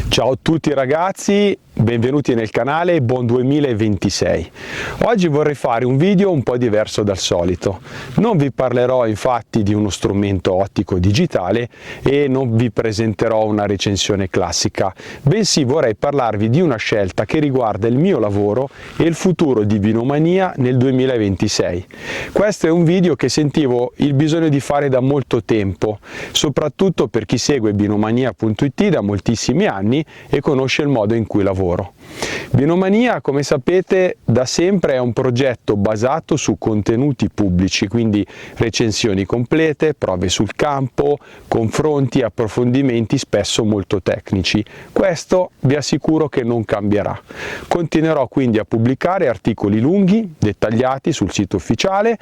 Ciao a tutti ragazzi, benvenuti nel canale e buon 2026. Oggi vorrei fare un video un po' diverso dal solito. Non vi parlerò infatti di uno strumento ottico digitale e non vi presenterò una recensione classica, bensì vorrei parlarvi di una scelta che riguarda il mio lavoro e il futuro di Binomania nel 2026. Questo è un video che sentivo il bisogno di fare da molto tempo, soprattutto per chi segue binomania.it da moltissimi anni e conosce il modo in cui lavoro. Binomania, come sapete, da sempre è un progetto basato su contenuti pubblici, quindi recensioni complete, prove sul campo, confronti, approfondimenti spesso molto tecnici. Questo vi assicuro che non cambierà. Continuerò quindi a pubblicare articoli lunghi, dettagliati sul sito ufficiale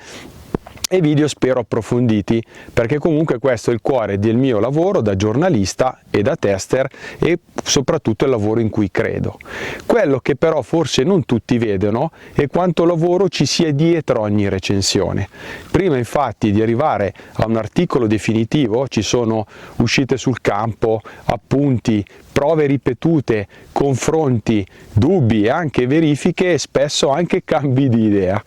e video spero approfonditi, perché comunque questo è il cuore del mio lavoro da giornalista e da tester e soprattutto il lavoro in cui credo. Quello che però forse non tutti vedono è quanto lavoro ci sia dietro ogni recensione. Prima infatti di arrivare a un articolo definitivo ci sono uscite sul campo, appunti, prove ripetute, confronti, dubbi e anche verifiche e spesso anche cambi di idea.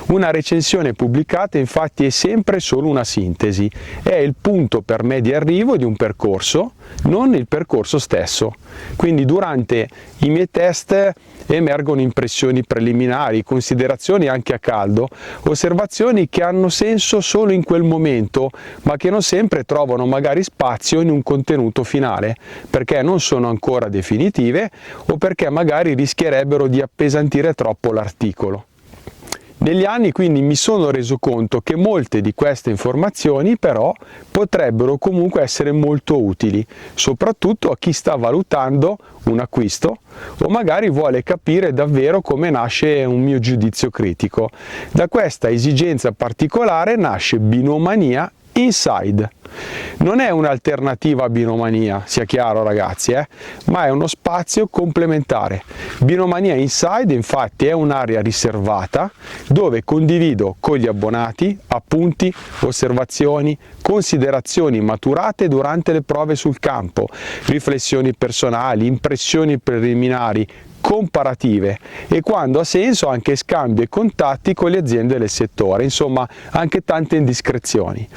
Una recensione pubblicata infatti è sempre solo una sintesi, è il punto per me di arrivo di un percorso, non il percorso stesso. Quindi durante i miei test emergono impressioni preliminari, considerazioni anche a caldo, osservazioni che hanno senso solo in quel momento, ma che non sempre trovano magari spazio in un contenuto finale, perché non sono ancora definitive o perché magari rischierebbero di appesantire troppo l'articolo. Negli anni quindi mi sono reso conto che molte di queste informazioni però potrebbero comunque essere molto utili, soprattutto a chi sta valutando un acquisto o magari vuole capire davvero come nasce un mio giudizio critico. Da questa esigenza particolare nasce Binomania Inside. Non è un'alternativa a Binomania, sia chiaro ragazzi, ma è uno spazio complementare. Binomania Inside infatti è un'area riservata dove condivido con gli abbonati appunti, osservazioni, considerazioni maturate durante le prove sul campo, riflessioni personali, impressioni preliminari, comparative e quando ha senso anche scambi e contatti con le aziende del settore, insomma anche tante indiscrezioni.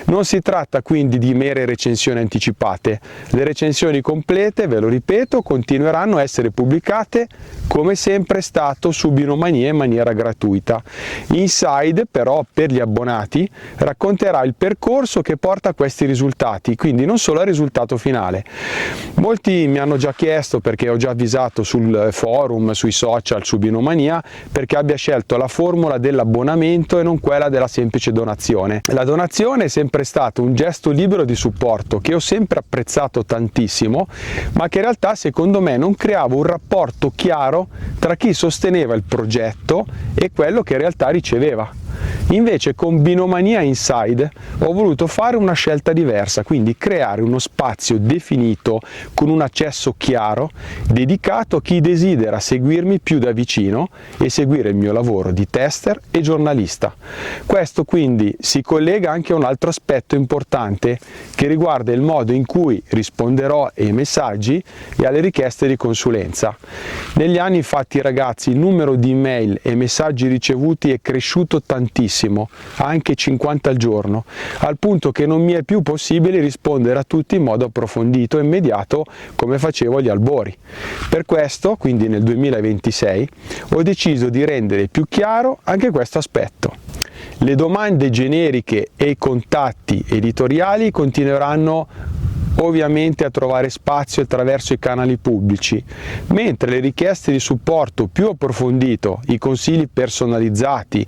Non si tratta quindi di mere recensioni anticipate, le recensioni complete, ve lo ripeto, continueranno a essere pubblicate come sempre è stato su Binomania in maniera gratuita. Inside però per gli abbonati racconterà il percorso che porta a questi risultati, quindi non solo al risultato finale. Molti mi hanno già chiesto, perché ho già avvisato sul forum, sui social, su Binomania, perché abbia scelto la formula dell'abbonamento e non quella della semplice donazione. La donazione è sempre stato un gesto libero di supporto che ho sempre apprezzato tantissimo, ma che in realtà secondo me non creava un rapporto chiaro tra chi sosteneva il progetto e quello che in realtà riceveva. Invece con Binomania Inside ho voluto fare una scelta diversa, quindi creare uno spazio definito con un accesso chiaro, dedicato a chi desidera seguirmi più da vicino e seguire il mio lavoro di tester e giornalista. Questo quindi si collega anche a un altro aspetto importante che riguarda il modo in cui risponderò ai messaggi e alle richieste di consulenza. Negli anni infatti ragazzi il numero di email e messaggi ricevuti è cresciuto tantissimo, anche 50 al giorno, al punto che non mi è più possibile rispondere a tutti in modo approfondito e immediato come facevo agli albori. Per questo, quindi nel 2026, ho deciso di rendere più chiaro anche questo aspetto. Le domande generiche e i contatti editoriali continueranno ovviamente a trovare spazio attraverso i canali pubblici, mentre le richieste di supporto più approfondito, i consigli personalizzati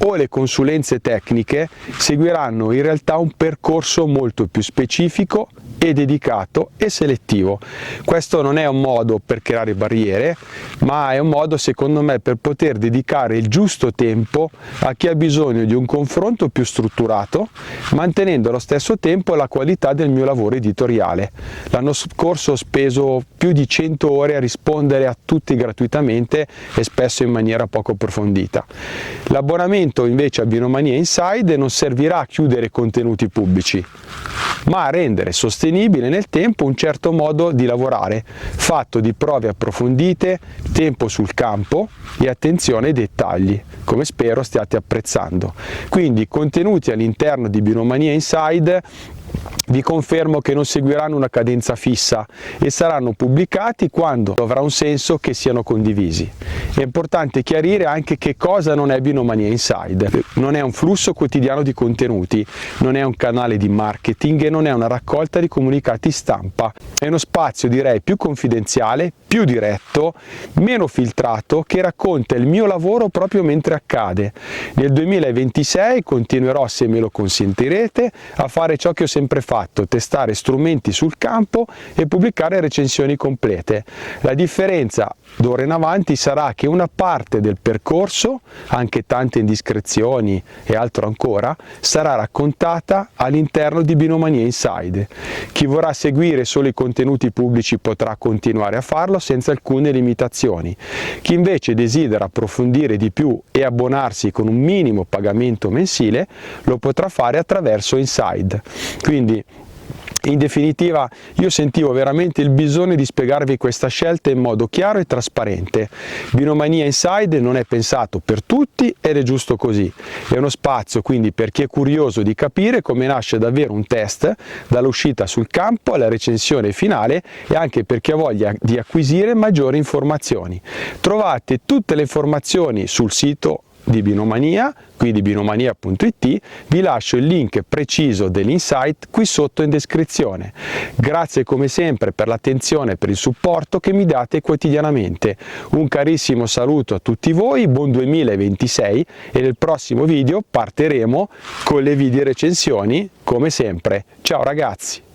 o le consulenze tecniche seguiranno in realtà un percorso molto più specifico e dedicato e selettivo. Questo non è un modo per creare barriere, ma è un modo secondo me per poter dedicare il giusto tempo a chi ha bisogno di un confronto più strutturato, mantenendo allo stesso tempo la qualità del mio lavoro editoriale. L'anno scorso ho speso più di 100 ore a rispondere a tutti gratuitamente e spesso in maniera poco approfondita. L'abbonamento invece a Binomania Inside non servirà a chiudere contenuti pubblici, ma a rendere sostenibile nel tempo un certo modo di lavorare, fatto di prove approfondite, tempo sul campo e attenzione ai dettagli, come spero stiate apprezzando. Quindi contenuti all'interno di Binomania Inside vi confermo che non seguiranno una cadenza fissa e saranno pubblicati quando avrà un senso che siano condivisi. È importante chiarire anche che cosa non è Binomania Inside. Non è un flusso quotidiano di contenuti, non è un canale di marketing e non è una raccolta di comunicati stampa. È uno spazio, direi, più confidenziale, più diretto, meno filtrato, che racconta il mio lavoro proprio mentre accade. Nel 2026 continuerò, se me lo consentirete, a fare ciò che ho sempre fatto, testare strumenti sul campo e pubblicare recensioni complete. La differenza d'ora in avanti sarà che una parte del percorso, anche tante indiscrezioni e altro ancora, sarà raccontata all'interno di Binomania Inside. Chi vorrà seguire solo i contenuti pubblici potrà continuare a farlo senza alcune limitazioni. Chi invece desidera approfondire di più e abbonarsi con un minimo pagamento mensile lo potrà fare attraverso Inside. Quindi, in definitiva, io sentivo veramente il bisogno di spiegarvi questa scelta in modo chiaro e trasparente. Binomania Inside non è pensato per tutti ed è giusto così. È uno spazio quindi per chi è curioso di capire come nasce davvero un test, dall'uscita sul campo alla recensione finale, e anche per chi ha voglia di acquisire maggiori informazioni. Trovate tutte le informazioni sul sito di Binomania, quindi binomania.it, vi lascio il link preciso dell'insight qui sotto in descrizione. Grazie come sempre per l'attenzione e per il supporto che mi date quotidianamente. Un carissimo saluto a tutti voi, buon 2026, e nel prossimo video partiremo con le video recensioni come sempre. Ciao ragazzi!